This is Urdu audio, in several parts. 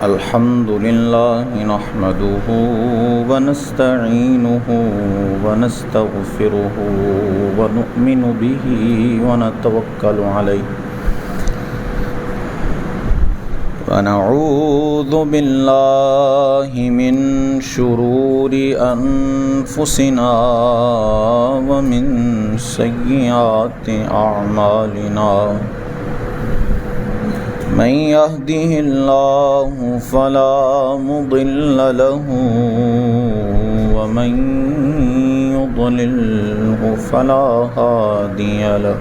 الحمد لله نحمده ونستعينه ونستغفره ونؤمن به ونتوكل عليه ونعوذ بالله من شرور أنفسنا ومن سيئات أعمالنا من يهده الله فلا مضل له ومن يضلله فلا هادي له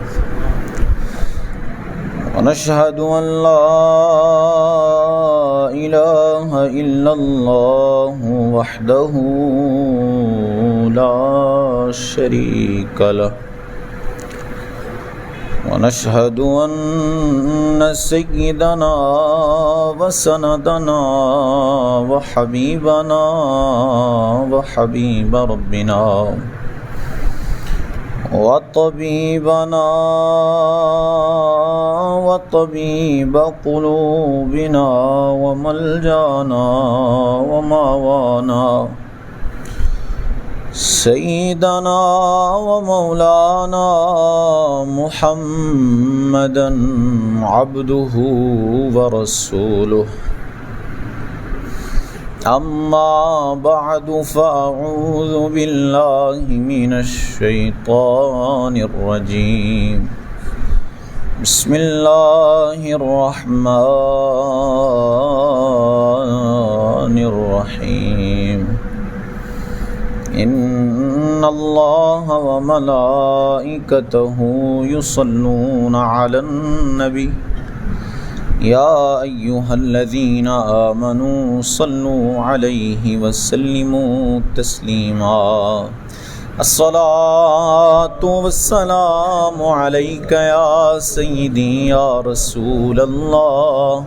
ونشهد أن لا إله إلا الله وحده لا شريك له ونشهد أن سيدنا وسندنا وحبيبنا وحبيب ربنا وطبيبنا وطبيب قلوبنا وملجانا وماوانا سيدنا ومولانا محمدا عبده ورسوله أما بعد فأعوذ بالله من الشيطان الرجيم بسم الله الرحمن الرحيم إن الله وملائكته يصلون على النبي يا أيها الذين آمنوا صلوا عليه وسلموا تسليما الصلاة والسلام عليك يا سيدي يا رسول الله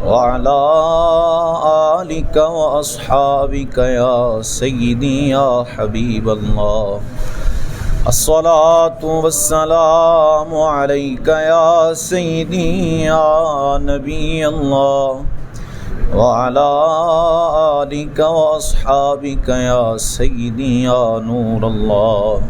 وعلى آلك وأصحابك يا سيدي يا حبيب الله الصلاة والسلام عليك يا سيدي يا نبي الله وعلى آلك وأصحابك يا سيدي يا نور الله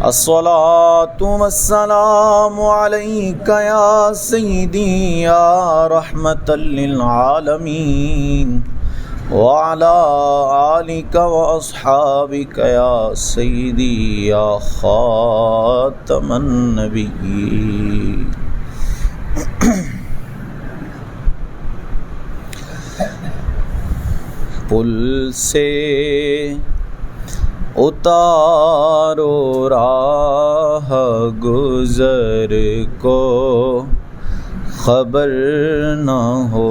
الصلاة والسلام عليك يا سيدي يا رحمة للعالمين وعلى آلك وأصحابك يا سيدي يا خاتم النبيين پل سے اتارو راہ گزر کو خبر نہ ہو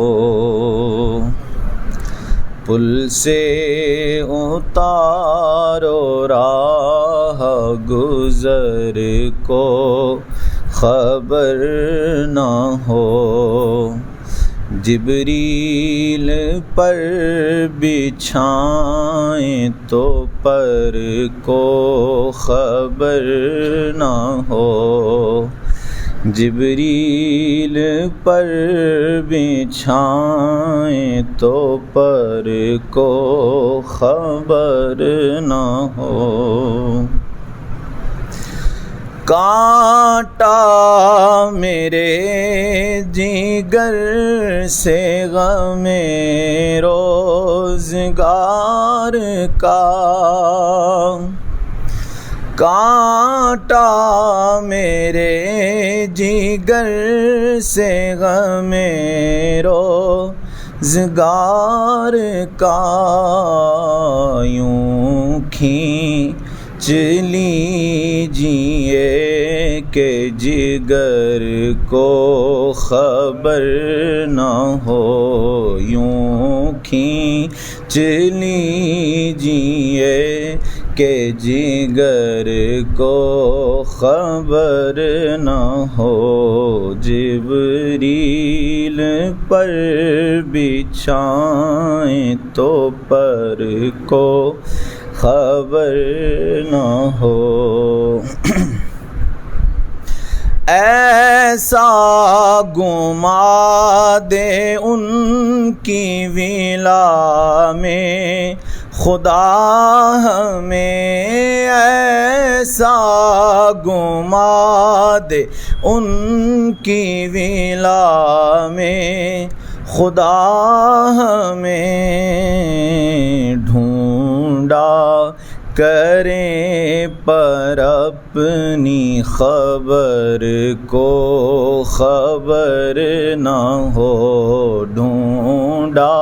پل سے اتارو راہ گزر کو خبر نہ ہو جبریل پر بچھائیں تو پر کو خبر نہ ہو جبریل پر بچھائیں تو پر کو خبر نہ ہو کانٹا میرے جگر سے غم روزگار کا کانٹا میرے جگر سے غم روزگار کا یوں کھینچ لیجیے کہ جگر کو خبر نہ ہو یوں کھینچ لیجیے کہ جگر کو خبر نہ ہو جبریل پر بچھائیں تو پر کو خبر نہ ہو ایسا گما دے ان کی ولا میں خدا ہمیں، ایسا گما دے ان کی ولا میں خدا ہمیں، ڈھونڈا کریں پر اپنی خبر کو خبر نہ ہو، ڈھونڈا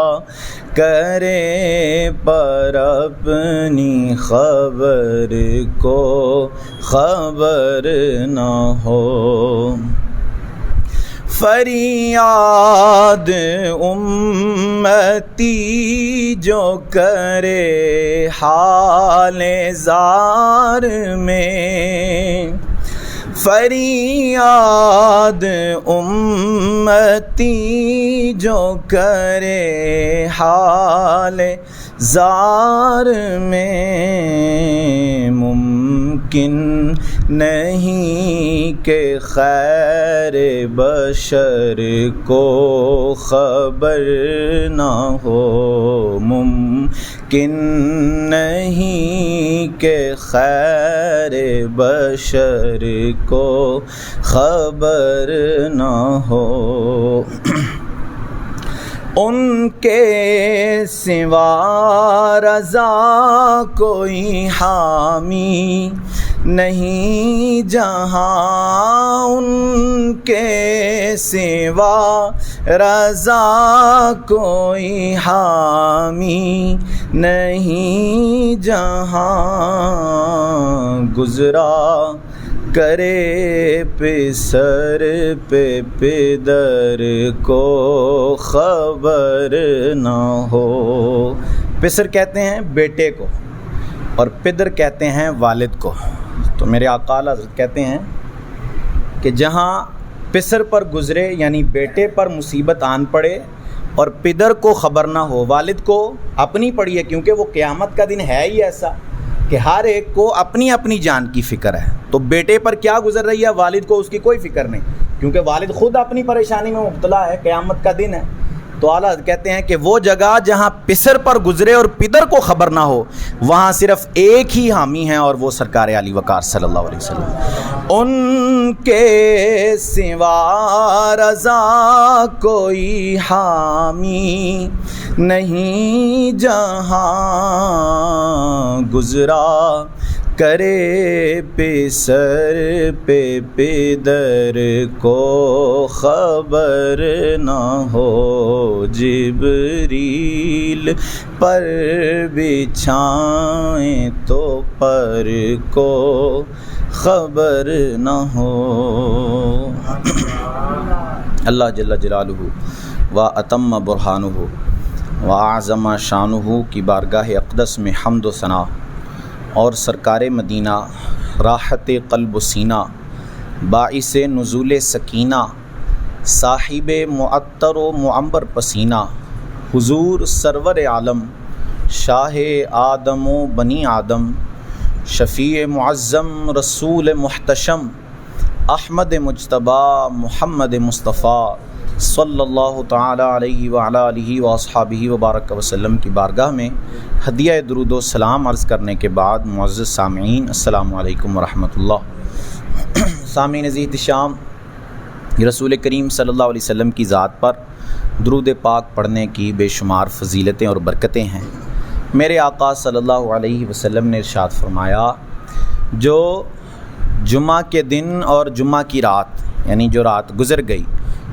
کریں پر اپنی خبر کو خبر نہ ہو۔ فریاد امتی جو کرے حال زار میں، فریاد امتی جو کرے حال زار میں، ممکن نہیں کہ خیر بشر کو خبر نہ ہو، ممکن نہیں کہ خیر بشر کو خبر نہ ہو۔ ان کے سوا رضا کوئی حامی نہیں جہاں، ان کے سوا رضا کوئی حامی نہیں جہاں، گزرا کرے پسر پہ پدر کو خبر نہ ہو۔ پسر کہتے ہیں بیٹے کو اور پدر کہتے ہیں والد کو۔ تو میرے آقا اعلیٰ حضرت کہتے ہیں کہ جہاں پسر پر گزرے یعنی بیٹے پر مصیبت آن پڑے اور پدر کو خبر نہ ہو، والد کو اپنی پڑی ہے، کیونکہ وہ قیامت کا دن ہے ہی ایسا کہ ہر ایک کو اپنی اپنی جان کی فکر ہے، تو بیٹے پر کیا گزر رہی ہے والد کو اس کی کوئی فکر نہیں، کیونکہ والد خود اپنی پریشانی میں مبتلا ہے، قیامت کا دن ہے۔ تو اعلیٰ کہتے ہیں کہ وہ جگہ جہاں پسر پر گزرے اور پدر کو خبر نہ ہو، وہاں صرف ایک ہی حامی ہیں اور وہ سرکار علی وقار صلی اللہ علیہ وسلم۔ ان کے سوا رضا کوئی حامی نہیں جہاں، گزرا کرے پسر پہ پدر کو خبر نہ ہو، جبریل پر بچھائیں تو پر کو خبر نہ ہو۔ اللہ جل جلالہ و اتم برہانہ و اعظم شانہ کی بارگاہ اقدس میں حمد و ثنا اور سرکار مدینہ راحت قلب و سینہ، باعث نزول سکینہ، صاحب معطر و معنبر پسینہ، حضور سرور عالم شاہ آدم و بنی آدم، شفیع معظم رسول محتشم، احمد مجتبی محمد مصطفیٰ صلی اللہ تعالی علیہ وعلی آلہ واصحابہ وبارک وسلم کی بارگاہ میں ہدیہ درود و سلام عرض کرنے کے بعد معزز سامعین السلام علیکم ورحمۃ اللہ۔ سامعین عزیز احتشام، رسول کریم صلی اللہ علیہ وسلم کی ذات پر درود پاک پڑھنے کی بے شمار فضیلتیں اور برکتیں ہیں۔ میرے آقا صلی اللہ علیہ وسلم نے ارشاد فرمایا، جو جمعہ کے دن اور جمعہ کی رات یعنی جو رات گزر گئی،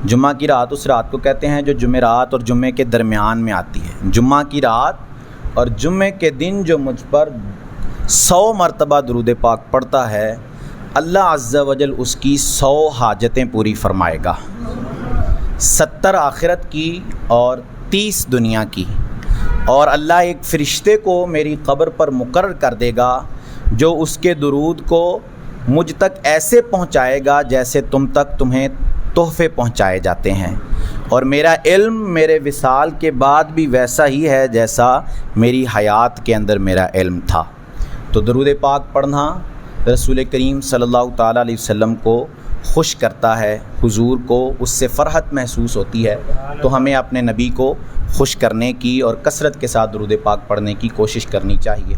جمعہ کی رات اس رات کو کہتے ہیں جو جمعرات اور جمعے کے درمیان میں آتی ہے، جمعہ کی رات اور جمعے کے دن جو مجھ پر 100 مرتبہ درود پاک پڑھتا ہے، اللہ عز و جل اس کی 100 حاجتیں پوری فرمائے گا، 70 آخرت کی اور 30 دنیا کی، اور اللہ ایک فرشتے کو میری قبر پر مقرر کر دے گا جو اس کے درود کو مجھ تک ایسے پہنچائے گا جیسے تمہیں تحفے پہنچائے جاتے ہیں، اور میرا علم میرے وصال کے بعد بھی ویسا ہی ہے جیسا میری حیات کے اندر میرا علم تھا۔ تو درود پاک پڑھنا رسول کریم صلی اللہ تعالیٰ علیہ وسلم کو خوش کرتا ہے، حضور کو اس سے فرحت محسوس ہوتی ہے، تو ہمیں اپنے نبی کو خوش کرنے کی اور کثرت کے ساتھ درود پاک پڑھنے کی کوشش کرنی چاہیے۔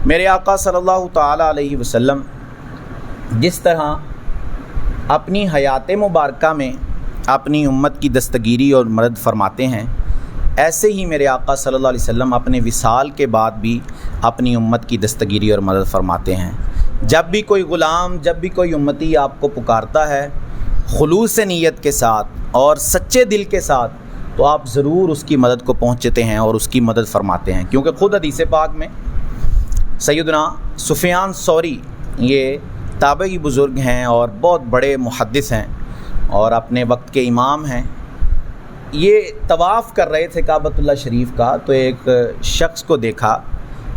میرے آقا صلی اللہ تعالیٰ علیہ وسلم جس طرح اپنی حیات مبارکہ میں اپنی امت کی دستگیری اور مدد فرماتے ہیں، ایسے ہی میرے آقا صلی اللہ علیہ وسلم اپنے وصال کے بعد بھی اپنی امت کی دستگیری اور مدد فرماتے ہیں۔ جب بھی کوئی غلام، جب بھی کوئی امتی آپ کو پکارتا ہے خلوص نیت کے ساتھ اور سچے دل کے ساتھ، تو آپ ضرور اس کی مدد کو پہنچتے ہیں اور اس کی مدد فرماتے ہیں، کیونکہ خود حدیث پاک میں سیدنا سفیان ثوری، یہ تابعی بزرگ ہیں اور بہت بڑے محدث ہیں اور اپنے وقت کے امام ہیں، یہ طواف کر رہے تھے کعبۃ اللہ شریف کا، تو ایک شخص کو دیکھا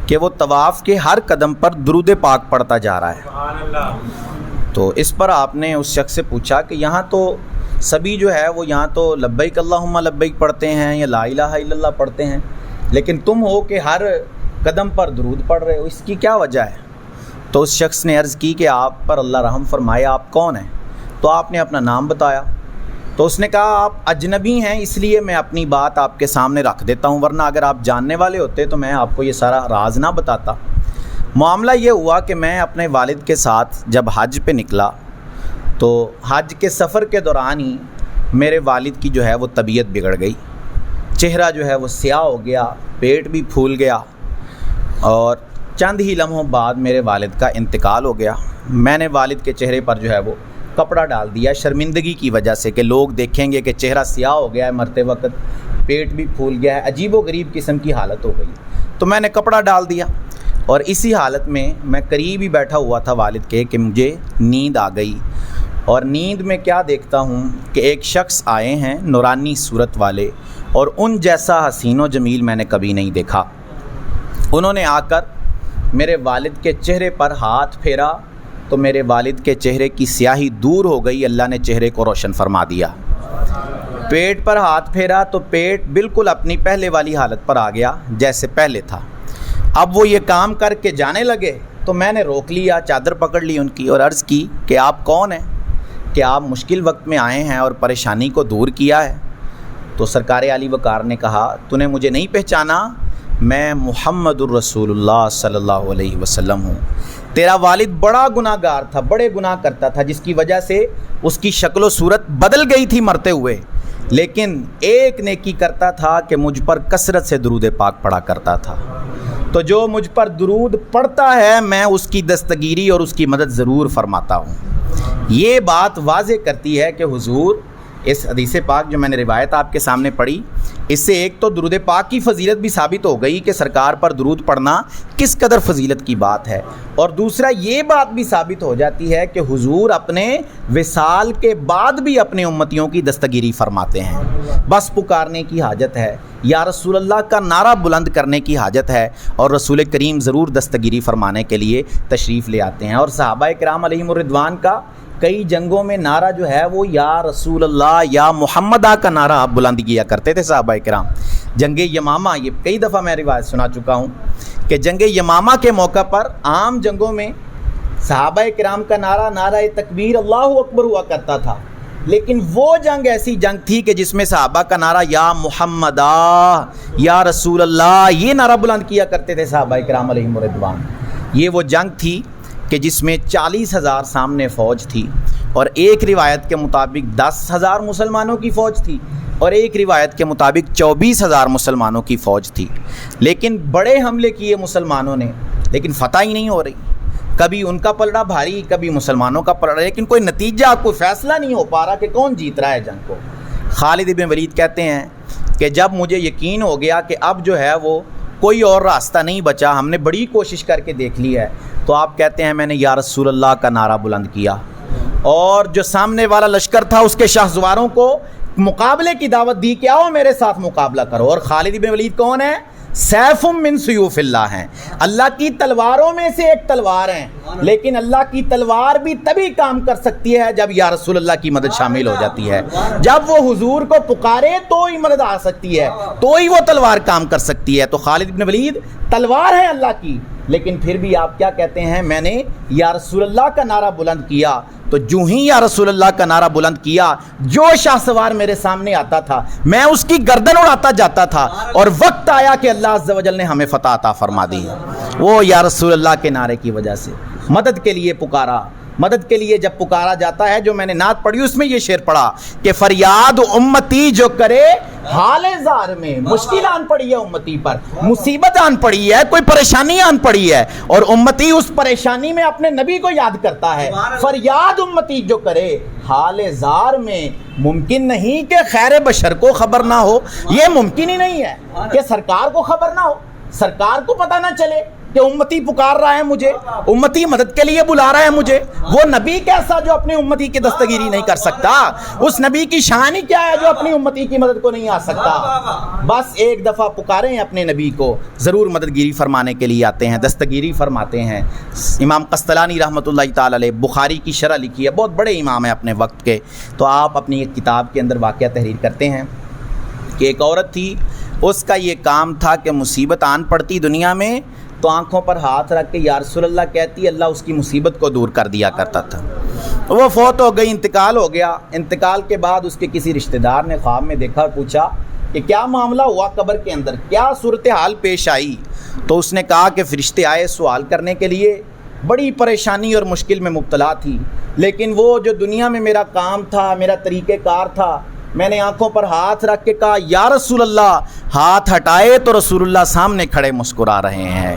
کہ وہ طواف کے ہر قدم پر درود پاک پڑھتا جا رہا ہے۔ سبحان اللہ۔ تو اس پر آپ نے اس شخص سے پوچھا کہ یہاں تو سبھی جو ہے وہ یہاں تو لبیک اللہم لبیک پڑھتے ہیں یا لا الہ الا اللہ پڑھتے ہیں، لیکن تم ہو کہ ہر قدم پر درود پڑھ رہے ہو، اس کی کیا وجہ ہے؟ تو اس شخص نے عرض کی کہ آپ پر اللہ رحم فرمائے، آپ کون ہیں؟ تو آپ نے اپنا نام بتایا، تو اس نے کہا آپ اجنبی ہیں اس لیے میں اپنی بات آپ کے سامنے رکھ دیتا ہوں، ورنہ اگر آپ جاننے والے ہوتے تو میں آپ کو یہ سارا راز نہ بتاتا۔ معاملہ یہ ہوا کہ میں اپنے والد کے ساتھ جب حج پہ نکلا تو حج کے سفر کے دوران ہی میرے والد کی جو ہے وہ طبیعت بگڑ گئی، چہرہ جو ہے وہ سیاہ ہو گیا، پیٹ بھی پھول گیا اور چند ہی لمحوں بعد میرے والد کا انتقال ہو گیا۔ میں نے والد کے چہرے پر جو ہے وہ کپڑا ڈال دیا شرمندگی کی وجہ سے کہ لوگ دیکھیں گے کہ چہرہ سیاہ ہو گیا ہے مرتے وقت، پیٹ بھی پھول گیا ہے، عجیب و غریب قسم کی حالت ہو گئی، تو میں نے کپڑا ڈال دیا اور اسی حالت میں قریب ہی بیٹھا ہوا تھا والد کے کہ مجھے نیند آ گئی، اور نیند میں کیا دیکھتا ہوں کہ ایک شخص آئے ہیں نورانی صورت والے، اور ان جیسا حسین و جمیل میں نے کبھی نہیں دیکھا۔ انہوں نے آ کر میرے والد کے چہرے پر ہاتھ پھیرا تو میرے والد کے چہرے کی سیاہی دور ہو گئی، اللہ نے چہرے کو روشن فرما دیا۔ پیٹ پر ہاتھ پھیرا تو پیٹ بالکل اپنی پہلے والی حالت پر آ گیا جیسے پہلے تھا۔ اب وہ یہ کام کر کے جانے لگے تو میں نے روک لیا، چادر پکڑ لی ان کی اور عرض کی کہ آپ کون ہیں، کہ آپ مشکل وقت میں آئے ہیں اور پریشانی کو دور کیا ہے؟ تو سرکار علی وقار نے کہا تو نے مجھے نہیں پہچانا، میں محمد الرسول اللہ صلی اللہ علیہ وسلم ہوں۔ تیرا والد بڑا گناہ گار تھا، بڑے گناہ کرتا تھا، جس کی وجہ سے اس کی شکل و صورت بدل گئی تھی مرتے ہوئے، لیکن ایک نیکی کرتا تھا کہ مجھ پر کثرت سے درود پاک پڑھا کرتا تھا، تو جو مجھ پر درود پڑھتا ہے میں اس کی دستگیری اور اس کی مدد ضرور فرماتا ہوں۔ یہ بات واضح کرتی ہے کہ حضور، اس حدیث پاک جو میں نے روایت آپ کے سامنے پڑھی، اس سے ایک تو درود پاک کی فضیلت بھی ثابت ہو گئی کہ سرکار پر درود پڑھنا کس قدر فضیلت کی بات ہے، اور دوسرا یہ بات بھی ثابت ہو جاتی ہے کہ حضور اپنے وصال کے بعد بھی اپنے امتیوں کی دستگیری فرماتے ہیں۔ بس پکارنے کی حاجت ہے، یا رسول اللہ کا نعرہ بلند کرنے کی حاجت ہے، اور رسول کریم ضرور دستگیری فرمانے کے لیے تشریف لے آتے ہیں۔ اور صحابہ کرام علیہم الرضوان کا کئی جنگوں میں نعرہ جو ہے وہ یا رسول اللہ یا محمدہ کا نعرہ بلند کیا کرتے تھے صحابہ کرام۔ جنگ یمامہ، یہ کئی دفعہ میں روایت سنا چکا ہوں کہ جنگ یمامہ کے موقع پر عام جنگوں میں صحابہ کرام کا نعرہ تکبیر اللہ اکبر ہوا کرتا تھا، لیکن وہ جنگ ایسی جنگ تھی کہ جس میں صحابہ کا نعرہ یا محمدہ یا رسول اللہ یہ نعرہ بلند کیا کرتے تھے صحابہ کرام علیہم الرضوان۔ یہ وہ جنگ تھی کہ جس میں 40,000 سامنے فوج تھی، اور ایک روایت کے مطابق 10,000 مسلمانوں کی فوج تھی، اور ایک روایت کے مطابق 24,000 مسلمانوں کی فوج تھی۔ لیکن بڑے حملے کیے مسلمانوں نے، لیکن فتح ہی نہیں ہو رہی، کبھی ان کا پلڑا بھاری کبھی مسلمانوں کا پلڑا، لیکن کوئی نتیجہ، کوئی فیصلہ نہیں ہو پا رہا کہ کون جیت رہا ہے جنگ کو۔ خالد بن ولید کہتے ہیں کہ جب مجھے یقین ہو گیا کہ اب جو ہے وہ کوئی اور راستہ نہیں بچا، ہم نے بڑی کوشش کر کے دیکھ لی ہے، تو آپ کہتے ہیں میں نے یا رسول اللہ کا نعرہ بلند کیا، اور جو سامنے والا لشکر تھا اس کے شاہسواروں کو مقابلے کی دعوت دی کہ آؤ میرے ساتھ مقابلہ کرو۔ اور خالد بن ولید کون ہے؟ سیف من سیوف اللہ ہیں، اللہ کی تلواروں میں سے ایک تلوار ہیں، لیکن اللہ کی تلوار بھی تبھی کام کر سکتی ہے جب یا رسول اللہ کی مدد شامل ہو جاتی ہے۔ جب وہ حضور کو پکارے تو ہی مدد آ سکتی ہے، تو ہی وہ تلوار کام کر سکتی ہے۔ تو خالد بن ولید تلوار ہے اللہ کی، لیکن پھر بھی آپ کیا کہتے ہیں؟ میں نے یا رسول اللہ کا نعرہ بلند کیا تو جو ہی یا رسول اللہ کا نعرہ بلند کیا، جو شاہ سوار میرے سامنے آتا تھا میں اس کی گردن اڑاتا جاتا تھا، اور وقت آیا کہ اللہ عز و جل نے ہمیں فتح عطا فرما دی، وہ یا رسول اللہ کے نعرے کی وجہ سے۔ مدد کے لیے پکارا، مدد کے لیے جب پکارا جاتا ہے، جو میں نے نعت پڑھی اس میں یہ شعر پڑھا کہ فریاد امتی جو کرے حال زار میں، مشکل آن پڑی ہے امتی پر، مصیبت آن پڑی ہے، کوئی پریشانی آن پڑی ہے، اور امتی اس پریشانی میں اپنے نبی کو یاد کرتا ہے۔ فریاد امتی جو کرے حال زار میں، ممکن نہیں کہ خیر بشر کو خبر نہ ہو، یہ ممکن ہی نہیں ہے کہ سرکار کو خبر نہ ہو، سرکار کو پتہ نہ چلے کہ امتی پکار رہا ہے مجھے، امتی مدد کے لیے بلا رہا ہے مجھے۔ وہ نبی کیسا جو اپنے امتی کی دستگیری نہیں کر سکتا؟ اس نبی کی شان ہی کیا ہے جو اپنی امتی کی مدد کو نہیں آ سکتا؟ بس ایک دفعہ پکاریں اپنے نبی کو، ضرور مددگیری فرمانے کے لیے آتے ہیں، دستگیری فرماتے ہیں۔ امام قسطلانی رحمۃ اللہ تعالی علیہ بخاری کی شرح لکھی ہے، بہت بڑے امام ہیں اپنے وقت کے، تو آپ اپنی ایک کتاب کے اندر واقعہ تحریر کرتے ہیں کہ ایک عورت تھی، اس کا یہ کام تھا کہ مصیبت آن پڑتی دنیا میں تو آنکھوں پر ہاتھ رکھ کے یا رسول اللہ کہتی، اللہ اس کی مصیبت کو دور کر دیا کرتا تھا۔ وہ فوت ہو گئی، انتقال ہو گیا۔ انتقال کے بعد اس کے کسی رشتہ دار نے خواب میں دیکھا اور پوچھا کہ کیا معاملہ ہوا قبر کے اندر، کیا صورتحال پیش آئی؟ تو اس نے کہا کہ فرشتے آئے سوال کرنے کے لیے، بڑی پریشانی اور مشکل میں مبتلا تھی، لیکن وہ جو دنیا میں میرا کام تھا، میرا طریقہ کار تھا، میں نے آنکھوں پر ہاتھ رکھ کے کہا یا رسول اللہ، ہاتھ ہٹائے تو رسول اللہ سامنے کھڑے مسکرا رہے ہیں۔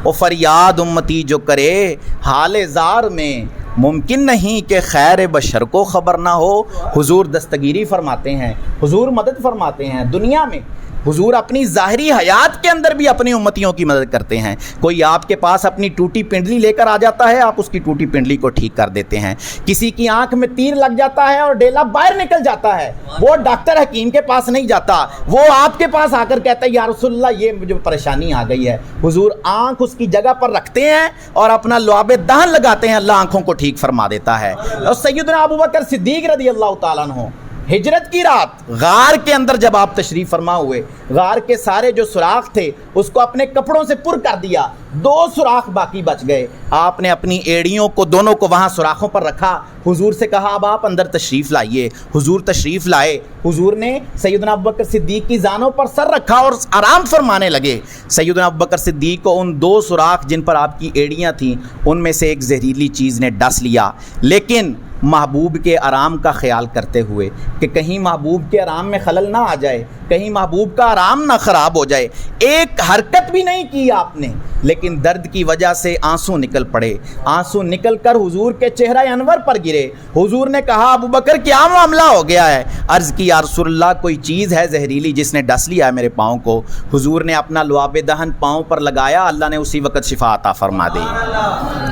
وہ فریاد امتی جو کرے حال زار میں، ممکن نہیں کہ خیر بشر کو خبر نہ ہو۔ حضور دستگیری فرماتے ہیں، حضور مدد فرماتے ہیں دنیا میں، حضور اپنی ظاہری حیات کے اندر بھی اپنی امتیوں کی مدد کرتے ہیں۔ کوئی آپ کے پاس اپنی ٹوٹی پنڈلی لے کر آ جاتا ہے، آپ اس کی ٹوٹی پنڈلی کو ٹھیک کر دیتے ہیں۔ کسی کی آنکھ میں تیر لگ جاتا ہے اور ڈیلا باہر نکل جاتا ہے، وہ ڈاکٹر حکیم کے پاس نہیں جاتا، وہ آپ کے پاس آ کر کہتا ہے یا رسول اللہ یہ مجھے پریشانی آ گئی ہے۔ حضور آنکھ اس کی جگہ پر رکھتے ہیں اور اپنا لعاب دہن لگاتے ہیں، اللہ آنکھوں کو ٹھیک فرما دیتا ہے۔ اور سیدنا ابوبکر صدیق رضی اللہ تعالیٰ عنہ، ہجرت کی رات غار کے اندر جب آپ تشریف فرما ہوئے، غار کے سارے جو سوراخ تھے اس کو اپنے کپڑوں سے پر کر دیا، 2 سوراخ باقی بچ گئے۔ آپ نے اپنی ایڑیوں کو دونوں کو وہاں سوراخوں پر رکھا، حضور سے کہا اب آپ اندر تشریف لائیے۔ حضور تشریف لائے، حضور نے سیدنا ابوبکر صدیق کی زانوں پر سر رکھا اور آرام فرمانے لگے۔ سیدنا ابوبکر صدیق کو ان 2 سوراخ جن پر آپ کی ایڑیاں تھیں ان میں سے ایک زہریلی چیز نے ڈس لیا، لیکن محبوب کے آرام کا خیال کرتے ہوئے کہ کہیں محبوب کے آرام میں خلل نہ آ جائے، کہیں محبوب کا آرام نہ خراب ہو جائے، ایک حرکت بھی نہیں کی آپ نے، لیکن درد کی وجہ سے آنسو نکل پڑے، آنسو نکل کر حضور کے چہرہ انور پر گرے۔ حضور نے کہا ابوبکر کیا معاملہ ہو گیا ہے؟ عرض کی یا رسول اللہ کوئی چیز ہے زہریلی جس نے ڈس لیا ہے میرے پاؤں کو۔ حضور نے اپنا لعاب دہن پاؤں پر لگایا، اللہ نے اسی وقت شفا عطا فرما دی۔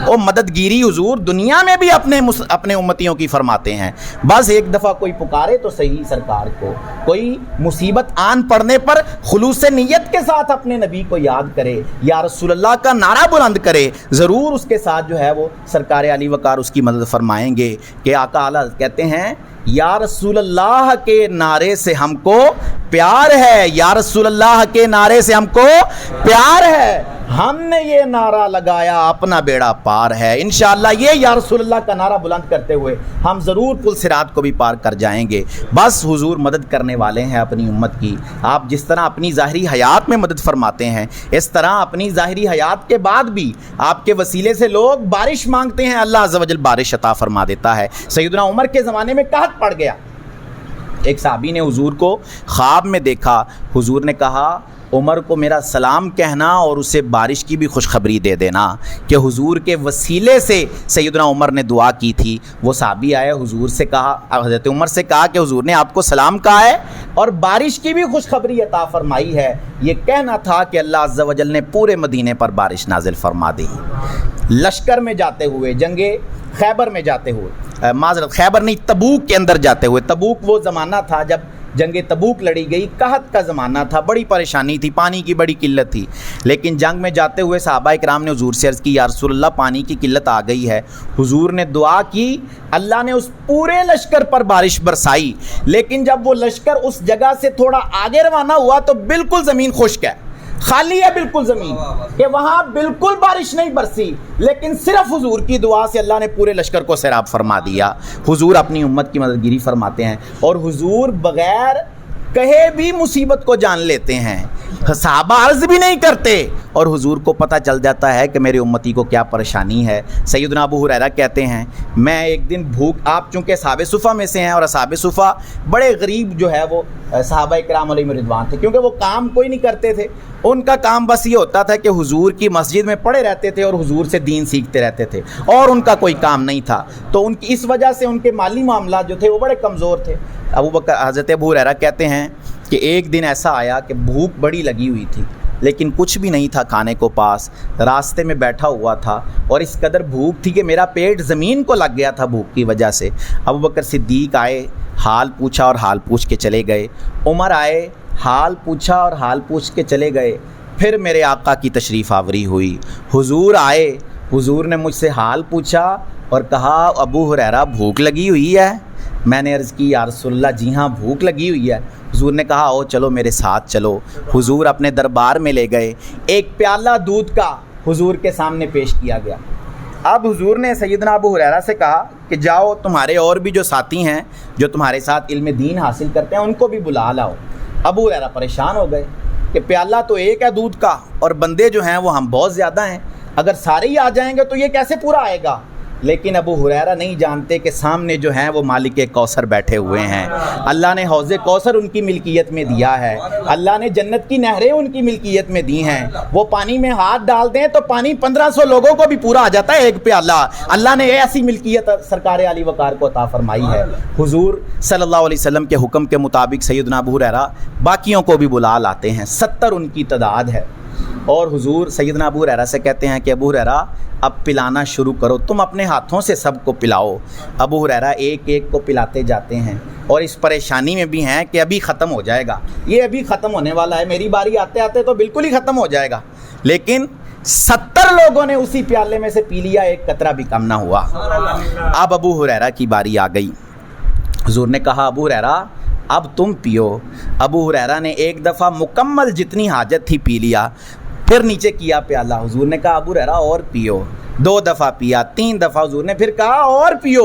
وہ مددگیری حضور دنیا میں بھی اپنے امتیوں کی فرماتے ہیں۔ بس ایک دفعہ کوئی پکارے تو صحیح سرکار کو، کوئی مصیبت آن پڑنے پر خلوص نیت کے ساتھ اپنے نبی کو یاد کرے، یا رسول اللہ کا نعرہ بلند کرے، ضرور اس کے ساتھ جو ہے وہ سرکار علی وقار اس کی مدد فرمائیں گے۔ کہ آقا اعلیٰ کہتے ہیں یا رسول اللہ کے نعرے سے ہم کو پیار ہے، یا رسول اللہ کے نعرے سے ہم کو پیار ہے، ہم نے یہ نعرہ لگایا اپنا بیڑا پار ہے۔ انشاءاللہ یہ یا رسول اللہ کا نعرہ بلند کرتے ہوئے ہم ضرور پل صراط کو بھی پار کر جائیں گے۔ بس حضور مدد کرنے والے ہیں اپنی امت کی۔ آپ جس طرح اپنی ظاہری حیات میں مدد فرماتے ہیں، اس طرح اپنی ظاہری حیات کے بعد بھی آپ کے وسیلے سے لوگ بارش مانگتے ہیں، اللہ عز و جل بارش عطا فرما دیتا ہے۔ سیدنا عمر کے زمانے میں قحط پڑ گیا، ایک صحابی نے حضور کو خواب میں دیکھا، حضور نے کہا عمر کو میرا سلام کہنا اور اسے بارش کی بھی خوشخبری دے دینا، کہ حضور کے وسیلے سے سیدنا عمر نے دعا کی تھی۔ وہ صحابی آئے، حضور سے کہا، حضرت عمر سے کہا کہ حضور نے آپ کو سلام کہا ہے اور بارش کی بھی خوشخبری عطا فرمائی ہے۔ یہ کہنا تھا کہ اللہ عز و جل نے پورے مدینے پر بارش نازل فرما دی۔ لشکر میں جاتے ہوئے، جنگ خیبر میں جاتے ہوئے، معذرت خیبر نہیں، تبوک کے اندر جاتے ہوئے، تبوک وہ زمانہ تھا جب جنگ تبوک لڑی گئی، قحط کا زمانہ تھا، بڑی پریشانی تھی، پانی کی بڑی قلت تھی، لیکن جنگ میں جاتے ہوئے صحابہ کرام نے حضور سے عرض کی یا رسول اللہ پانی کی قلت آ گئی ہے۔ حضور نے دعا کی، اللہ نے اس پورے لشکر پر بارش برسائی، لیکن جب وہ لشکر اس جگہ سے تھوڑا آگے روانہ ہوا تو بالکل زمین خشک ہے، خالی ہے بالکل زمین کہ وہاں بالکل بارش نہیں برسی، لیکن صرف حضور کی دعا سے اللہ نے پورے لشکر کو سیراب فرما دیا۔ حضور اپنی امت کی مددگیری فرماتے ہیں، اور حضور بغیر کہے بھی مصیبت کو جان لیتے ہیں، صحابہ عرض بھی نہیں کرتے، اور حضور کو پتہ چل جاتا ہے کہ میری امتی کو کیا پریشانی ہے۔ سیدنا ابو ہریرہ کہتے ہیں میں ایک دن بھوک، آپ چونکہ اصحاب صفہ میں سے ہیں، اور اصحاب صفہ بڑے غریب جو ہے وہ صحابہ کرام علیہم رضوان تھے، کیونکہ وہ کام کوئی نہیں کرتے تھے، ان کا کام بس یہ ہوتا تھا کہ حضور کی مسجد میں پڑے رہتے تھے اور حضور سے دین سیکھتے رہتے تھے، اور ان کا کوئی کام نہیں تھا، تو ان کی اس وجہ سے ان کے مالی معاملات جو تھے وہ بڑے کمزور تھے۔ حضرت ابو ہریرہ کہتے ہیں کہ ایک دن ایسا آیا کہ بھوک بڑی لگی ہوئی تھی، لیکن کچھ بھی نہیں تھا کھانے کو پاس، راستے میں بیٹھا ہوا تھا، اور اس قدر بھوک تھی کہ میرا پیٹ زمین کو لگ گیا تھا بھوک کی وجہ سے۔ ابو بکر صدیق آئے، حال پوچھا اور حال پوچھ کے چلے گئے، عمر آئے، حال پوچھا اور حال پوچھ کے چلے گئے، پھر میرے آقا کی تشریف آوری ہوئی، حضور آئے، حضور نے مجھ سے حال پوچھا اور کہا ابو ہریرہ بھوک لگی ہوئی ہے؟ میں نے عرض کی یا رسول اللہ جی ہاں بھوک لگی ہوئی ہے۔ حضور نے کہا او چلو میرے ساتھ چلو۔ حضور اپنے دربار میں لے گئے، ایک پیالہ دودھ کا حضور کے سامنے پیش کیا گیا۔ اب حضور نے سیدنا ابو ہریرہ سے کہا کہ جاؤ تمہارے اور بھی جو ساتھی ہیں جو تمہارے ساتھ علم دین حاصل کرتے ہیں ان کو بھی بلا لاؤ۔ ابو ہریرہ پریشان ہو گئے کہ پیالہ تو ایک ہے دودھ کا، اور بندے جو ہیں وہ ہم بہت زیادہ ہیں، اگر سارے ہی آ جائیں گے تو یہ کیسے پورا آئے گا؟ لیکن ابو ہریرہ نہیں جانتے کہ سامنے جو ہیں وہ مالک کوثر بیٹھے ہوئے ہیں، اللہ نے حوض کوثر ان کی ملکیت میں دیا ہے، اللہ نے جنت کی نہریں ان کی ملکیت میں دی ہیں، وہ پانی میں ہاتھ ڈال دیں تو پانی 1500 لوگوں کو بھی پورا آ جاتا ہے ایک پیالہ، اللہ نے ایسی ملکیت سرکار علی وقار کو عطا فرمائی ہے۔ حضور صلی اللہ علیہ وسلم کے حکم کے مطابق سیدنا ابو ہریرہ باقیوں کو بھی بلا لاتے ہیں، 70 ان کی تعداد ہے، اور حضور سیدنا ابو ہریرہ سے کہتے ہیں کہ ابو ہریرہ اب پلانا شروع کرو، تم اپنے ہاتھوں سے سب کو پلاؤ۔ ابو ہریرہ ایک ایک کو پلاتے جاتے ہیں، اور اس پریشانی میں بھی ہیں کہ ابھی ختم ہو جائے گا، یہ ابھی ختم ہونے والا ہے، میری باری آتے آتے تو بالکل ہی ختم ہو جائے گا، لیکن 70 لوگوں نے اسی پیالے میں سے پی لیا، ایک قطرہ بھی کم نہ ہوا۔ اب ابو ہریرہ کی باری آ گئی، حضور نے کہا ابو ہریرہ اب تم پیو۔ ابو ہریرہ نے ایک دفعہ مکمل جتنی حاجت تھی پی لیا، پھر نیچے کیا پیالہ، حضور نے کہا ابو ہریرہ اور پیو، 2 دفعہ پیا، 3 دفعہ حضور نے پھر کہا اور پیو،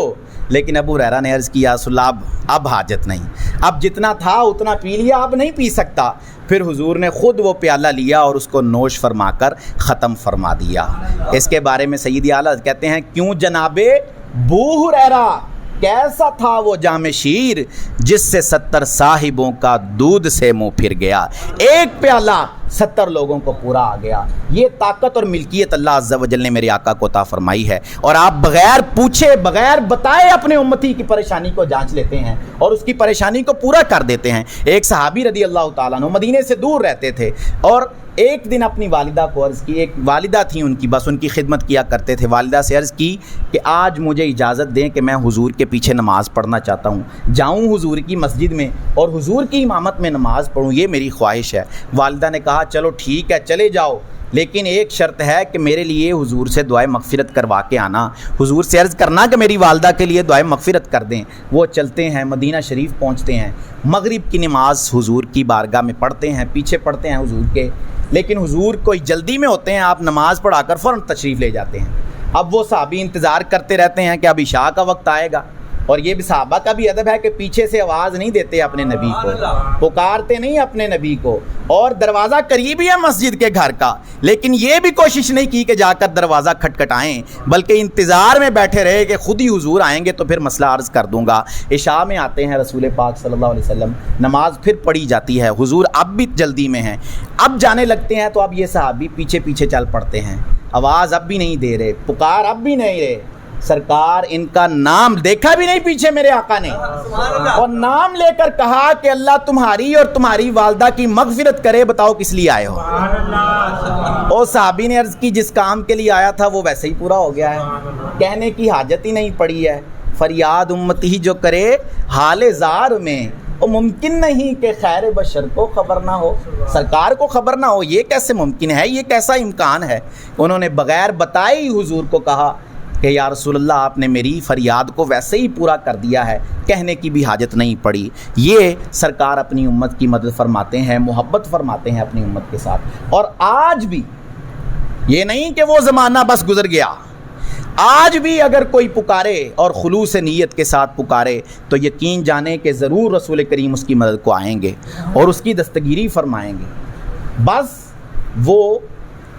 لیکن ابو ہریرہ نے عرض کیا رسول اللہ اب حاجت نہیں، اب جتنا تھا اتنا پی لیا، اب نہیں پی سکتا۔ پھر حضور نے خود وہ پیالہ لیا اور اس کو نوش فرما کر ختم فرما دیا۔ اس کے بارے میں سیدی اعلیٰ کہتے ہیں کیوں جناب ابو ہریرہ کیسا تھا وہ جام شیر جس سے 70 صاحبوں کا دودھ سے منہ پھر گیا، ایک پیالہ 70 لوگوں کو پورا آ گیا۔ یہ طاقت اور ملکیت اللہ عز و جل نے میرے آقا کو عطا فرمائی ہے، اور آپ بغیر پوچھے بغیر بتائے اپنے امتی کی پریشانی کو جانچ لیتے ہیں اور اس کی پریشانی کو پورا کر دیتے ہیں۔ ایک صحابی رضی اللہ تعالیٰ عنہ مدینے سے دور رہتے تھے، اور ایک دن اپنی والدہ کو عرض کی، ایک والدہ تھیں ان کی، بس ان کی خدمت کیا کرتے تھے، والدہ سے عرض کی کہ آج مجھے اجازت دیں کہ میں حضور کے پیچھے نماز پڑھنا چاہتا ہوں، جاؤں حضور کی مسجد میں اور حضور کی امامت میں نماز پڑھوں، یہ میری خواہش ہے۔ والدہ نے کہا چلو ٹھیک ہے چلے جاؤ، لیکن ایک شرط ہے کہ میرے لیے حضور سے دعائے مغفرت کروا کے آنا، حضور سے عرض کرنا کہ میری والدہ کے لیے دعائے مغفرت کر دیں۔ وہ چلتے ہیں، مدینہ شریف پہنچتے ہیں، مغرب کی نماز حضور کی بارگاہ میں پڑھتے ہیں، پیچھے پڑھتے ہیں حضور کے، لیکن حضور کوئی جلدی میں ہوتے ہیں، آپ نماز پڑھا کر فوراً تشریف لے جاتے ہیں۔ اب وہ صحابی انتظار کرتے رہتے ہیں کہ اب عشاء کا وقت آئے گا، اور یہ بھی صحابہ کا بھی ادب ہے کہ پیچھے سے آواز نہیں دیتے اپنے نبی کو، پکارتے نہیں اپنے نبی کو، اور دروازہ قریب ہی ہے مسجد کے گھر کا، لیکن یہ بھی کوشش نہیں کی کہ جا کر دروازہ کھٹکھٹائیں، بلکہ انتظار میں بیٹھے رہے کہ خود ہی حضور آئیں گے تو پھر مسئلہ عرض کر دوں گا۔ عشاء میں آتے ہیں رسول پاک صلی اللہ علیہ وسلم، نماز پھر پڑھی جاتی ہے، حضور اب بھی جلدی میں ہیں، اب جانے لگتے ہیں، تو اب یہ صحابی پیچھے پیچھے چل پڑتے ہیں، آواز اب بھی نہیں دے رہے، پکار اب بھی نہیں رہے، سرکار ان کا نام دیکھا بھی نہیں پیچھے میرے آقا نے، اور نام لے کر کہا کہ اللہ تمہاری اور تمہاری والدہ کی مغفرت کرے، بتاؤ کس لیے آئے ہو؟ اور صحابی نے عرض کی جس کام کے لیے آیا تھا وہ ویسے ہی پورا ہو گیا ہے، کہنے کی حاجت ہی نہیں پڑی ہے، فریاد امتی ہی جو کرے حال زار میں، وہ ممکن نہیں کہ خیر بشر کو خبر نہ ہو، سرکار کو خبر نہ ہو، یہ کیسے ممکن ہے، یہ کیسا امکان ہے؟ انہوں نے بغیر بتائے ہی حضور کو کہا کہ یا رسول اللہ آپ نے میری فریاد کو ویسے ہی پورا کر دیا ہے، کہنے کی بھی حاجت نہیں پڑی۔ یہ سرکار اپنی امت کی مدد فرماتے ہیں، محبت فرماتے ہیں اپنی امت کے ساتھ۔ اور آج بھی یہ نہیں کہ وہ زمانہ بس گزر گیا، آج بھی اگر کوئی پکارے اور خلوص نیت کے ساتھ پکارے تو یقین جانے کہ ضرور رسول کریم اس کی مدد کو آئیں گے اور اس کی دستگیری فرمائیں گے۔ بس وہ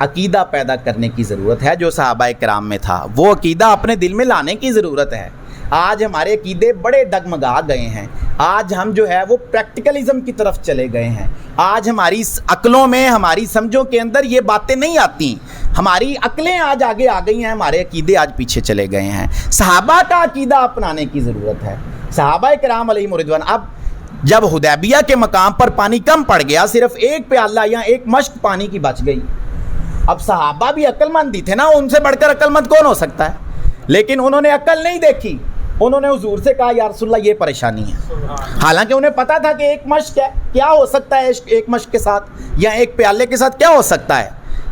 عقیدہ پیدا کرنے کی ضرورت ہے جو صحابہ کرام میں تھا، وہ عقیدہ اپنے دل میں لانے کی ضرورت ہے۔ آج ہمارے عقیدے بڑے ڈگمگا گئے ہیں، آج ہم جو ہے وہ پریکٹیکلزم کی طرف چلے گئے ہیں، آج ہماری عقلوں میں، ہماری سمجھوں کے اندر یہ باتیں نہیں آتی، ہماری عقلیں آج آگے آ گئی ہیں، ہمارے عقیدے آج پیچھے چلے گئے ہیں۔ صحابہ کا عقیدہ اپنانے کی ضرورت ہے، صحابہ کرام علیہم رضوان۔ اب جب حدیبیہ کے مقام پر پانی کم پڑ گیا، صرف ایک پیالہ یا ایک مشک پانی کی بچ گئی، اب صحابہ بھی عقل مند ہی تھے نا، ان سے بڑھ کر عقل مند کون ہو سکتا ہے؟ لیکن انہوں نے عقل نہیں دیکھی، انہوں نے حضور سے کہا یا رسول اللہ یہ پریشانی ہے، حالانکہ انہیں پتا تھا کہ ایک مشک ہے، کیا ہو سکتا ہے ایک مشک کے ساتھ یا ایک پیالے کے ساتھ کیا ہو سکتا ہے،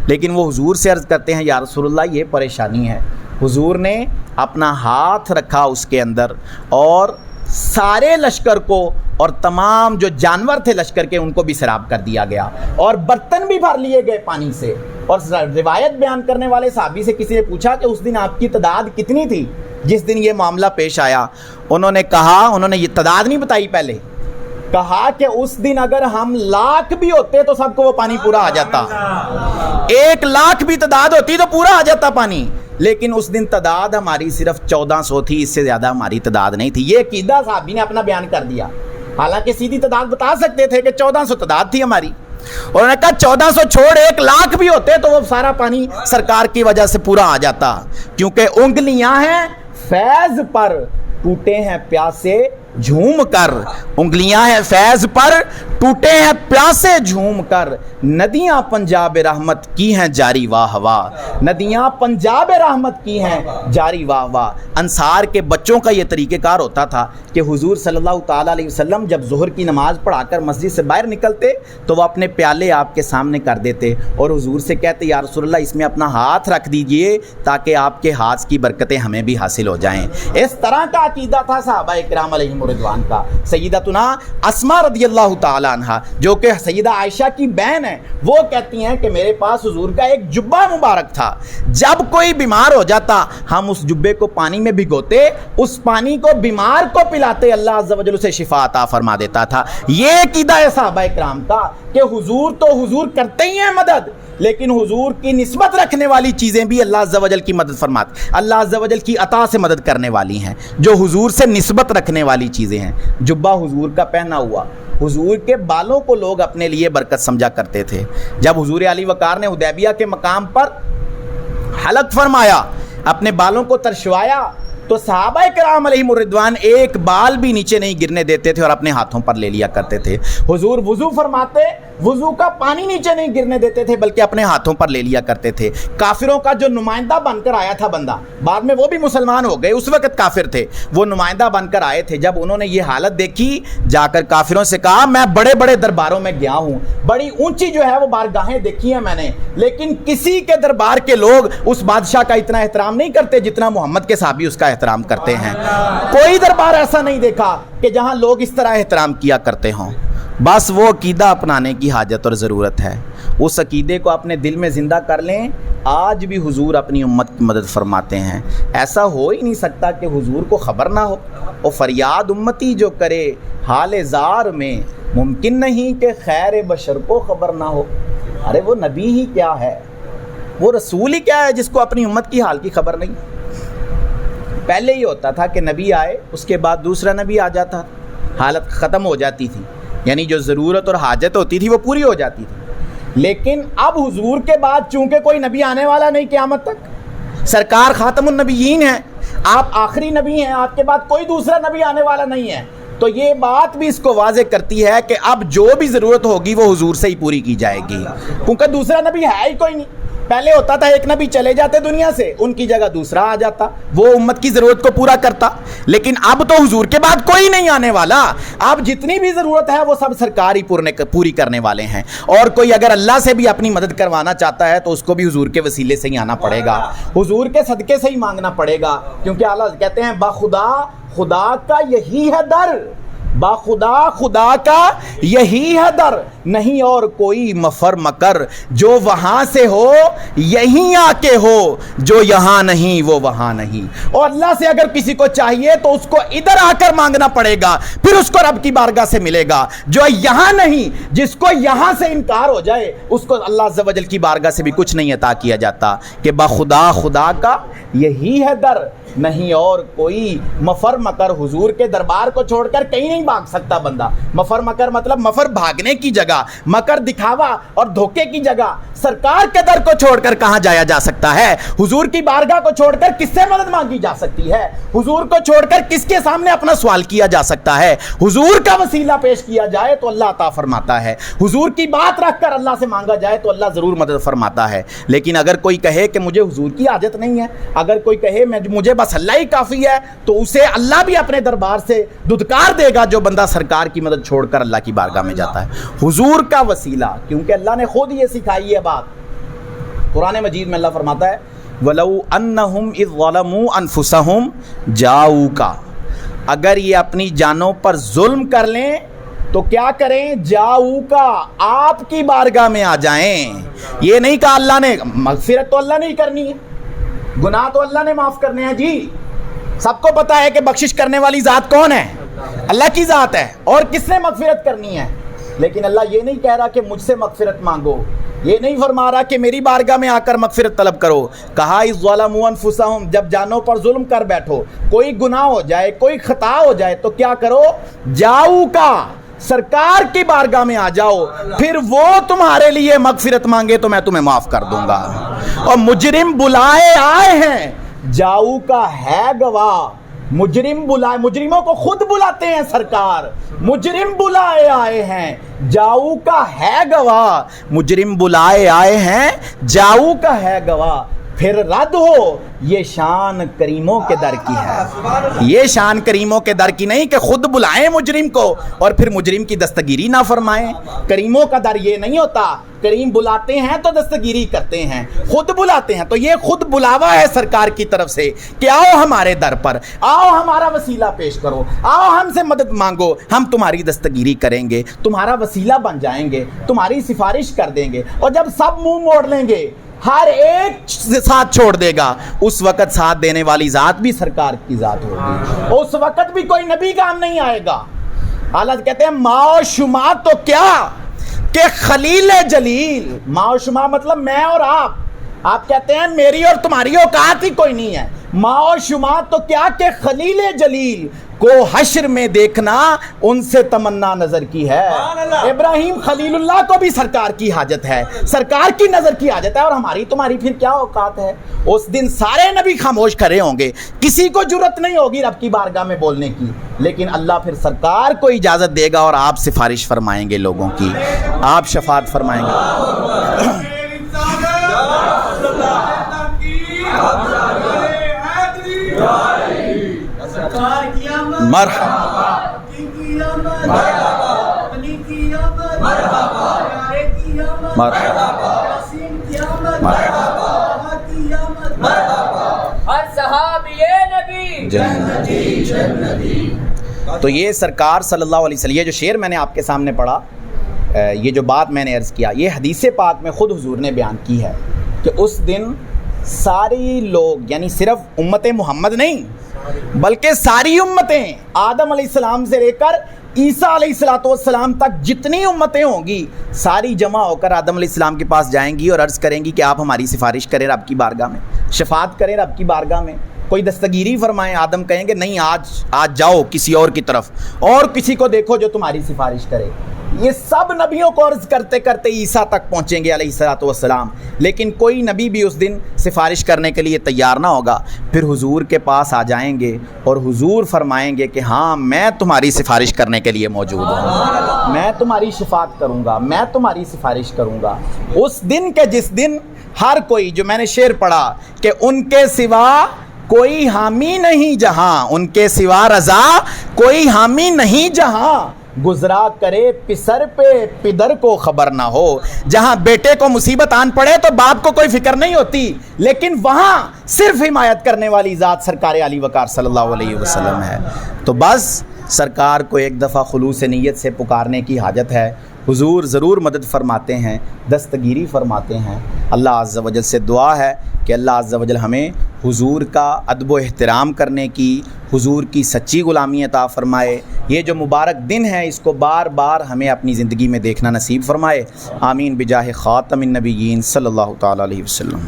لیکن وہ حضور سے عرض کرتے ہیں یا رسول اللہ یہ پریشانی ہے۔ حضور نے اپنا ہاتھ رکھا اس کے اندر اور سارے لشکر کو اور تمام جو جانور تھے لشکر کے ان کو بھی سیراب کر دیا گیا اور برتن بھی بھر لیے گئے پانی سے۔ اور روایت بیان کرنے والے صحابی سے کسی نے پوچھا کہ اس دن آپ کی تعداد کتنی تھی جس دن یہ معاملہ پیش آیا؟ انہوں نے کہا، انہوں نے یہ تعداد نہیں بتائی، پہلے کہا کہ اس دن اگر ہم 1,00,000 بھی ہوتے تو سب کو وہ پانی پورا آ جاتا، 1,00,000 بھی تعداد ہوتی تو پورا آ جاتا پانی، لیکن اس دن تعداد ہماری صرف 1400 تھی، اس سے زیادہ ہماری تعداد نہیں تھی۔ یہ عقیدہ صحابی نے اپنا بیان کر دیا، حالانکہ سیدھی تعداد بتا سکتے تھے کہ 1400 تعداد تھی ہماری، اور انہوں نے کہا 1400 چھوڑ 1,00,000 بھی ہوتے تو وہ سارا پانی سرکار کی وجہ سے پورا آ جاتا، کیونکہ انگلیاں ہیں فیض پر، ٹوٹے ہیں پیاسے جھوم کر، انگلیاں ہیں فیض پر، ٹوٹے ہیں پیاسے جھوم کر، ندیاں پنجاب رحمت کی ہیں جاری واہ واہ، ندیاں پنجاب رحمت کی ہیں جاری واہ واہ۔ انصار کے بچوں کا یہ طریقہ کار ہوتا تھا کہ حضور صلی اللہ تعالیٰ علیہ وسلم جب ظہر کی نماز پڑھا کر مسجد سے باہر نکلتے تو وہ اپنے پیالے آپ کے سامنے کر دیتے اور حضور سے کہتے یا رسول اللہ اس میں اپنا ہاتھ رکھ دیجئے تاکہ آپ کے ہاتھ کی برکتیں ہمیں بھی حاصل ہو جائیں۔ اس طرح کا عقیدہ تھا صحابہ کرام علیہم رضوان کا۔ سیدتنا اسماء رضی اللہ تعالی عنہا جو کہ سیدہ عائشہ کی بہن ہے، وہ کہتی ہیں کہ میرے پاس حضور کا ایک جبہ مبارک تھا، جب کوئی بیمار ہو جاتا ہم اس جبے کو پانی میں بھگوتے، اس پانی کو بیمار کو پلاتے، اللہ عز و جل اسے شفا عطا فرما دیتا تھا۔ یہ عقیدہ ہے صحابہ کرام کا کہ حضور تو حضور کرتے ہی ہیں مدد، لیکن حضور کی نسبت رکھنے والی چیزیں بھی اللہ عز و جل کی مدد فرماتے، اللہ عز و جل کی عطا سے مدد کرنے والی ہیں، جو حضور سے نسبت رکھنے والی چیزیں ہیں۔ جبہ حضور کا پہنا ہوا، حضور کے بالوں کو لوگ اپنے لیے برکت سمجھا کرتے تھے۔ جب حضور علی وقار نے حدیبیہ کے مقام پر حلق فرمایا، اپنے بالوں کو ترشوایا، تو صحابہ کرام علیہم الرضوان ایک بال بھی نیچے نہیں گرنے دیتے تھے اور اپنے ہاتھوں پر لے لیا کرتے تھے۔ حضور وضو فرماتے، وضو کا پانی نیچے نہیں گرنے دیتے تھے بلکہ اپنے ہاتھوں پر لے لیا کرتے تھے۔ کافروں کا جو نمائندہ بن کر آیا تھا بندہ، بعد میں وہ بھی مسلمان ہو گئے، اس وقت کافر تھے، وہ نمائندہ بن کر آئے تھے۔ جب انہوں نے یہ حالت دیکھی، جا کر کافروں سے کہا میں بڑے بڑے درباروں میں گیا ہوں، بڑی اونچی جو ہے وہ بارگاہیں دیکھی ہیں میں نے، لیکن کسی کے دربار کے لوگ اس بادشاہ کا اتنا احترام نہیں کرتے جتنا محمد کے صحابی اس کا احترام کرتے ہیں۔ کوئی دربار ایسا نہیں دیکھا کہ جہاں لوگ اس طرح احترام کیا کرتے ہوں۔ بس وہ عقیدہ اپنانے کی حاجت اور ضرورت ہے، اس عقیدے کو اپنے دل میں زندہ کر لیں۔ آج بھی حضور اپنی امت کی مدد فرماتے ہیں، ایسا ہو ہی نہیں سکتا کہ حضور کو خبر نہ ہو۔ اور فریاد امتی جو کرے حال زار میں، ممکن نہیں کہ خیر بشر کو خبر نہ ہو۔ ارے وہ نبی ہی کیا ہے، وہ رسول ہی کیا ہے جس کو اپنی امت کی حال کی خبر نہیں۔ پہلے ہی ہوتا تھا کہ نبی آئے، اس کے بعد دوسرا نبی آ جاتا، حالت ختم ہو جاتی تھی، یعنی جو ضرورت اور حاجت ہوتی تھی وہ پوری ہو جاتی تھی۔ لیکن اب حضور کے بعد چونکہ کوئی نبی آنے والا نہیں قیامت تک، سرکار خاتم النبیین ہیں، آپ آخری نبی ہیں، آپ کے بعد کوئی دوسرا نبی آنے والا نہیں ہے، تو یہ بات بھی اس کو واضح کرتی ہے کہ اب جو بھی ضرورت ہوگی وہ حضور سے ہی پوری کی جائے گی، کیونکہ دوسرا نبی ہے ہی کوئی نہیں۔ پہلے ہوتا تھا ایک نبی چلے جاتے دنیا سے، ان کی جگہ دوسرا آ جاتا، وہ امت کی ضرورت کو پورا کرتا، لیکن اب تو حضور کے بعد کوئی نہیں آنے والا، اب جتنی بھی ضرورت ہے وہ سب سرکار ہی پوری کرنے والے ہیں، اور کوئی اگر اللہ سے بھی اپنی مدد کروانا چاہتا ہے تو اس کو بھی حضور کے وسیلے سے ہی آنا پڑے گا، حضور کے صدقے سے ہی مانگنا پڑے گا، کیونکہ اللہ کہتے ہیں باخدا خدا کا یہی ہے در، باخدا خدا کا یہی ہے در، نہیں اور کوئی مفر مکر، جو وہاں سے ہو یہیں آ کے ہو، جو یہاں نہیں وہ وہاں نہیں، اور اللہ سے اگر کسی کو چاہیے تو اس کو ادھر آ کر مانگنا پڑے گا، پھر اس کو رب کی بارگاہ سے ملے گا، جو یہاں نہیں، جس کو یہاں سے انکار ہو جائے اس کو اللہ عز و جل کی بارگاہ سے بھی کچھ نہیں عطا کیا جاتا، کہ باخدا خدا کا یہی ہے در، نہیں اور کوئی مفر مکر، حضور کے دربار کو چھوڑ کر کہیں نہیں بھاگ سکتا بندہ، مفر مکر مطلب مفر بھاگنے کی جگہ، مکر دکھاوا اور دھوکے کی جگہ، سرکار کے در کو چھوڑ کر کہاں جایا جا سکتا ہے، حضور کی بارگاہ کو چھوڑ کر کس سے مدد مانگی جا سکتی ہے، حضور کو چھوڑ کر کس کے سامنے اپنا سوال کیا جا سکتا ہے، حضور کا وسیلہ پیش کیا جائے تو اللہ عطا فرماتا ہے، حضور کی بات رکھ کر اللہ سے مانگا جائے تو اللہ ضرور مدد فرماتا ہے، لیکن اگر کوئی کہے کہ مجھے حضور کی حاجت نہیں ہے، اگر کوئی کہے مجھے بس اللہ ہی کافی ہے، تو اسے اللہ بھی اپنے دربار سے دھتکار دے گا جو بندہ سرکار کی مدد چھوڑ کر اللہ کی بارگاہ میں جاتا ہے، حضور کا وسیلہ، کیونکہ اللہ نے خود یہ سکھائی ہے بات، قرآن مجید میں اللہ فرماتا ہے وَلَوْ أَنَّهُمْ إِذْ ظَلَمُوا أَنفُسَهُمْ جَاءُوكَ، اگر یہ اپنی جانوں پر ظلم کر لیں تو کیا کریں، جاؤکا، آپ کی بارگاہ میں آ جائیں، یہ نہیں کہا اللہ نے، مغفرت تو اللہ نے ہی کرنی ہے، گناہ تو اللہ نے معاف کرنے ہیں، جی سب کو پتا ہے کہ بخشش کرنے والی ذات کون ہے، اللہ کی ذات ہے، اور کس نے مغفرت کرنی ہے، لیکن اللہ یہ نہیں کہہ رہا کہ مجھ سے مغفرت مانگو، یہ نہیں فرما رہا کہ میری بارگاہ میں آ کر مغفرت طلب کرو، کہا اذ ظلموا انفسہم، جب جانوں پر ظلم کر بیٹھو، کوئی گناہ ہو جائے، کوئی خطا ہو جائے تو کیا کرو، جاؤ کا، سرکار کی بارگاہ میں آ جاؤ، پھر وہ تمہارے لیے مغفرت مانگے تو میں تمہیں معاف کر دوں گا، اور مجرم بلائے آئے ہیں، جاؤ کا ہے گواہ، مجرموں کو خود بلاتے ہیں سرکار، مجرم بلائے آئے ہیں، جاؤ کا ہے گواہ، مجرم بلائے آئے ہیں، جاؤ کا ہے گواہ، پھر رد ہو، یہ شان کریموں کے در کی ہے، یہ شان کریموں کے در کی نہیں کہ خود بلائیں مجرم کو اور پھر مجرم کی دستگیری نہ فرمائیں، کریموں کا در یہ نہیں ہوتا، کریم بلاتے ہیں تو دستگیری کرتے ہیں، خود بلاتے ہیں تو یہ خود بلاوا ہے سرکار کی طرف سے کہ آؤ ہمارے در پر، آؤ ہمارا وسیلہ پیش کرو، آؤ ہم سے مدد مانگو، ہم تمہاری دستگیری کریں گے، تمہارا وسیلہ بن جائیں گے، تمہاری سفارش کر دیں گے، اور جب سب منہ موڑ لیں گے، ہر ایک ساتھ چھوڑ دے گا، اس وقت ساتھ دینے والی ذات بھی سرکار کی ذات ہوگی، اس وقت بھی کوئی نبی کام نہیں آئے گا، اللہ کہتے ہیں ما و شما تو کیا کہ خلیل جلیل، ما و شما مطلب میں اور آپ کہتے ہیں میری اور تمہاری اوقات ہی کوئی نہیں ہے، ما و شما تو کیا کہ خلیل جلیل کو حشر میں دیکھنا ان سے تمنا نظر کی ہے، ابراہیم خلیل اللہ کو بھی سرکار کی حاجت ہے، سرکار کی نظر کی حاجت ہے، اور ہماری تمہاری پھر کیا اوقات ہے، اس دن سارے نبی خاموش کھڑے ہوں گے، کسی کو جرت نہیں ہوگی رب کی بارگاہ میں بولنے کی، لیکن اللہ پھر سرکار کو اجازت دے گا اور آپ سفارش فرمائیں گے لوگوں کی، آپ شفاعت فرمائیں گے۔ مرحبا تو یہ سرکار صلی اللہ علیہ وسلم، یہ جو شعر میں نے آپ کے سامنے پڑھا، یہ جو بات میں نے عرض کیا، یہ حدیث پاک میں خود حضور نے بیان کی ہے کہ اس دن ساری لوگ، یعنی صرف امت محمد نہیں بلکہ ساری امتیں، آدم علیہ السلام سے لے کر عیسیٰ علیہ السلام تک جتنی امتیں ہوں گی، ساری جمع ہو کر آدم علیہ السلام کے پاس جائیں گی اور عرض کریں گی کہ آپ ہماری سفارش کریں رب کی بارگاہ میں، شفاعت کریں رب کی بارگاہ میں، کوئی دستگیری فرمائیں۔ آدم کہیں گے نہیں، آج جاؤ کسی اور کی طرف، اور کسی کو دیکھو جو تمہاری سفارش کرے۔ یہ سب نبیوں کو عرض کرتے کرتے عیسیٰ تک پہنچیں گے علیہ السلام، لیکن کوئی نبی بھی اس دن سفارش کرنے کے لیے تیار نہ ہوگا۔ پھر حضور کے پاس آ جائیں گے اور حضور فرمائیں گے کہ ہاں میں تمہاری سفارش کرنے کے لیے موجود ہوں، میں تمہاری شفاعت کروں گا، میں تمہاری سفارش کروں گا۔ اس دن کے جس دن ہر کوئی، جو میں نے شعر پڑھا کہ ان کے سوا کوئی حامی نہیں جہاں، ان کے سوا رضا کوئی حامی نہیں جہاں، گزرا کرے پسر پہ پدر کو خبر نہ ہو۔ جہاں بیٹے کو مصیبت آن پڑے تو باپ کو کوئی فکر نہیں ہوتی، لیکن وہاں صرف حمایت کرنے والی ذات سرکار علی وقار صلی اللہ علیہ وسلم ہے۔ تو بس سرکار کو ایک دفعہ خلوص نیت سے پکارنے کی حاجت ہے۔ حضور ضرور مدد فرماتے ہیں، دستگیری فرماتے ہیں۔ اللہ عز و جل سے دعا ہے کہ اللہ عز و جل ہمیں حضور کا ادب و احترام کرنے کی، حضور کی سچی غلامی عطا فرمائے۔ یہ جو مبارک دن ہے اس کو بار بار ہمیں اپنی زندگی میں دیکھنا نصیب فرمائے۔ آمین بجاہ خاتم النبیین صلی اللہ تعالی علیہ وسلم۔